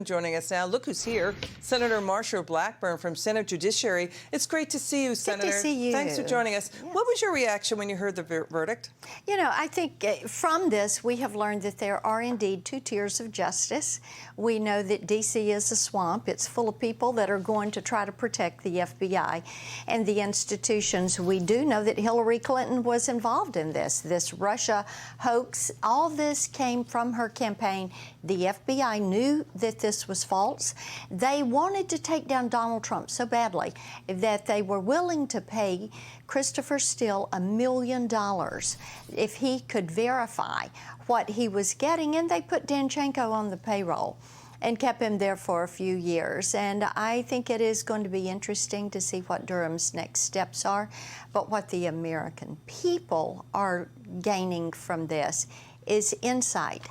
Joining us now. Look who's here. Senator Marsha Blackburn from Senate Judiciary. It's great to see you, Senator. Good to see you. Thanks for joining us. Yes. What was your reaction when you heard the verdict? You know, I think from this we have learned that there are indeed two tiers of justice. We know that D.C. is a swamp. It's full of people that are going to try to protect the FBI and the institutions. We do know that Hillary Clinton was involved in this Russia hoax. All this came from her campaign. The FBI knew that this was false. They wanted to take down Donald Trump so badly that they were willing to pay Christopher Steele $1 million if he could verify what he was getting, and they put Danchenko on the payroll and kept him there for a few years. And I think it is going to be interesting to see what Durham's next steps are. But what the American people are gaining from this is insight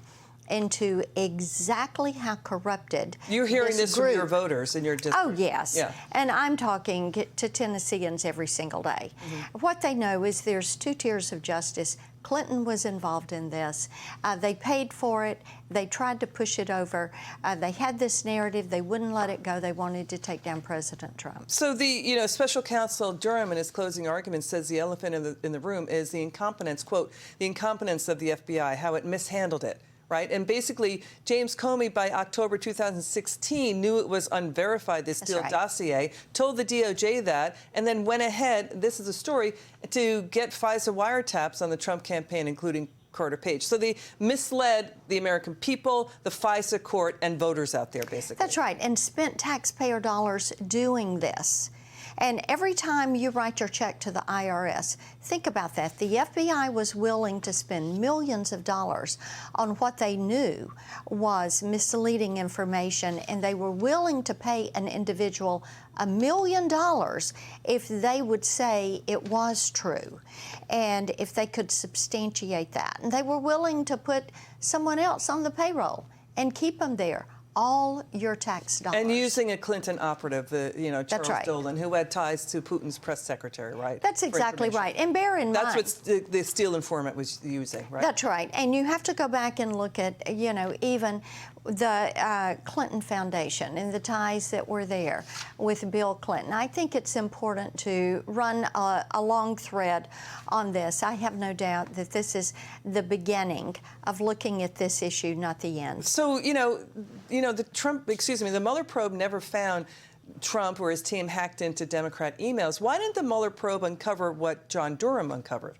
into exactly how corrupted you're hearing this from your voters in your district. Oh, yes. Yeah. And I'm talking to Tennesseans every single day. What they know is there's two tiers of justice. Clinton was involved in this. They paid for it. They tried to push it over. They had this narrative. They wouldn't let it go. They wanted to take down President Trump. So the special counsel Durham in his closing argument says the elephant in the room is the incompetence, quote, the incompetence of the FBI, how it mishandled it. Right? And basically, James Comey, by October 2016, knew it was unverified, this Steele dossier, told the DOJ that, and then went ahead, this is the story, to get FISA wiretaps on the Trump campaign, including Carter Page. So they misled the American people, the FISA court, and voters out there, basically. That's right, and spent taxpayer dollars doing this. And every time you write your check to the IRS, think about that. The FBI was willing to spend millions of dollars on what they knew was misleading information, and they were willing to pay an individual $1 million if they would say it was true and if they could substantiate that. And they were willing to put someone else on the payroll and keep them there. All your tax dollars. And using a Clinton operative, Charles Dolan, who had ties to Putin's press secretary, right? That's exactly right. And bear in mind... That's what the Steele informant was using, right? That's right. And you have to go back and look at, even the Clinton Foundation and the ties that were there with Bill Clinton. I think it's important to run a long thread on this. I have no doubt that this is the beginning of looking at this issue, not the end. So, the Mueller probe never found Trump or his team hacked into Democrat emails. Why didn't the Mueller probe uncover what John Durham uncovered?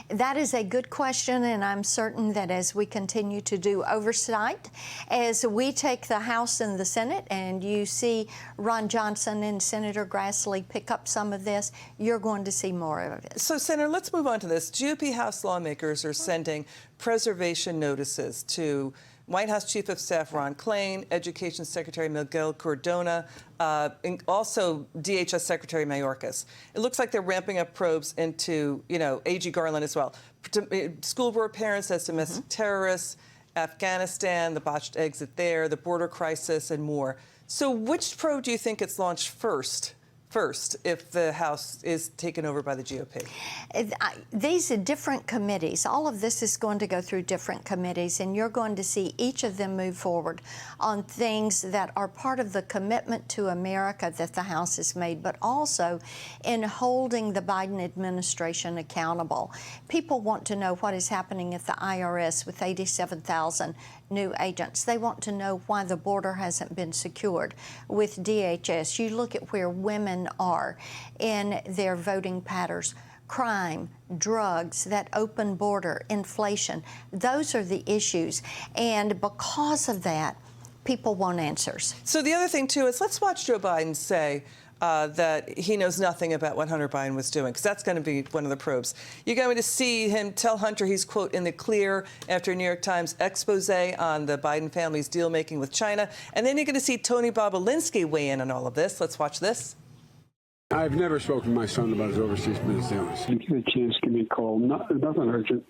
That is a good question, and I'm certain that as we continue to do oversight, as we take the House and the Senate, and you see Ron Johnson and Senator Grassley pick up some of this, you're going to see more of it. So, Senator, let's move on to this. GOP House lawmakers are sending preservation notices to White House Chief of Staff Ron Klain, Education Secretary Miguel Cardona, and also DHS Secretary Mayorkas. It looks like they're ramping up probes into, A.G. Garland as well. School board parents as domestic terrorists, Afghanistan, the botched exit there, the border crisis, and more. So which probe do you think gets launched first if the House is taken over by the GOP? These are different committees. All of this is going to go through different committees, and you're going to see each of them move forward on things that are part of the commitment to America that the House has made, but also in holding the Biden administration accountable. People want to know what is happening at the IRS with 87,000 new agents. They want to know why the border hasn't been secured with DHS. You look at where women are in their voting patterns. Crime, drugs, that open border, inflation, those are the issues. And because of that, people want answers. So the other thing, too, is let's watch Joe Biden say that he knows nothing about what Hunter Biden was doing, because that's going to be one of the probes. You're going to see him tell Hunter he's, quote, in the clear after a New York Times expose on the Biden family's deal-making with China. And then you're going to see Tony Bobolinsky weigh in on all of this. Let's watch this. I've never spoken to my son about his overseas business dealings. If you get a chance, give me a call. Nothing urgent.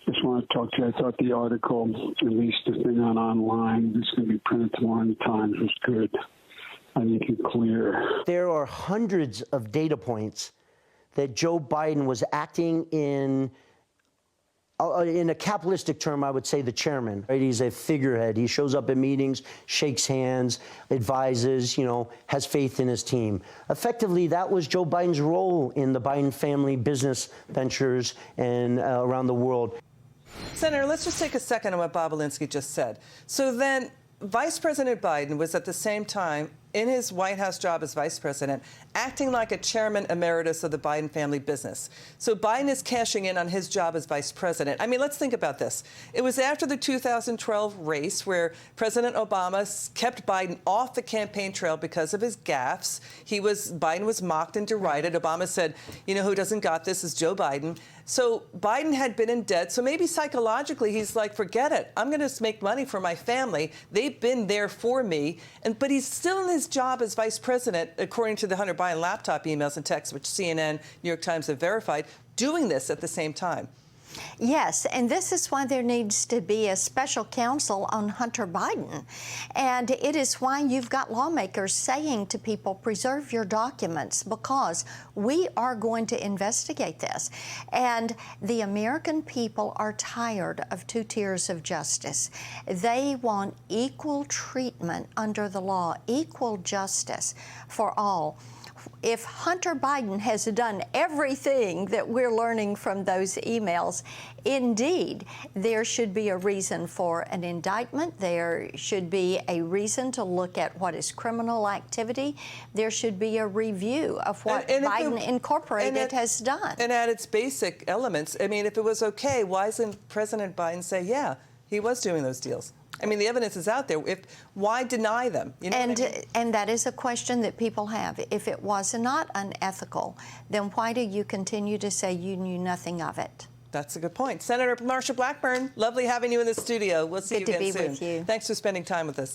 Just want to talk to you. I thought the article, at least the thing online, it's going to be printed tomorrow in the Times, was good. I think it's clear. There are hundreds of data points that Joe Biden was acting in in a capitalistic term, I would say the chairman. Right? He's a figurehead. He shows up at meetings, shakes hands, advises, has faith in his team. Effectively, that was Joe Biden's role in the Biden family business ventures and around the world. Senator, let's just take a second on what Bob Alinsky just said. So then Vice President Biden was at the same time in his White House job as vice president, acting like a chairman emeritus of the Biden family business. So Biden is cashing in on his job as vice president. I mean, let's think about this. It was after the 2012 race where President Obama kept Biden off the campaign trail because of his gaffes. Biden was mocked and derided. Obama said, who doesn't got this is Joe Biden. So Biden had been in debt. So maybe psychologically he's like, forget it. I'm going to make money for my family. They've been there for me. But he's still in his job as vice president, according to the Hunter Biden laptop emails and texts, which CNN, New York Times have verified, doing this at the same time. Yes, and this is why there needs to be a special counsel on Hunter Biden. And it is why you've got lawmakers saying to people, preserve your documents, because we are going to investigate this. And the American people are tired of two tiers of justice. They want equal treatment under the law, equal justice for all. If Hunter Biden has done everything that we're learning from those emails, indeed, there should be a reason for an indictment. There should be a reason to look at what is criminal activity. There should be a review of what Biden Incorporated has done. And at its basic elements, I mean, if it was okay, why doesn't President Biden say, yeah, he was doing those deals? I mean, the evidence is out there. Why deny them? And that is a question that people have. If it was not unethical, then why do you continue to say you knew nothing of it? That's a good point. Senator Marsha Blackburn, lovely having you in the studio. We'll see you again soon. Good to be with you. Thanks for spending time with us.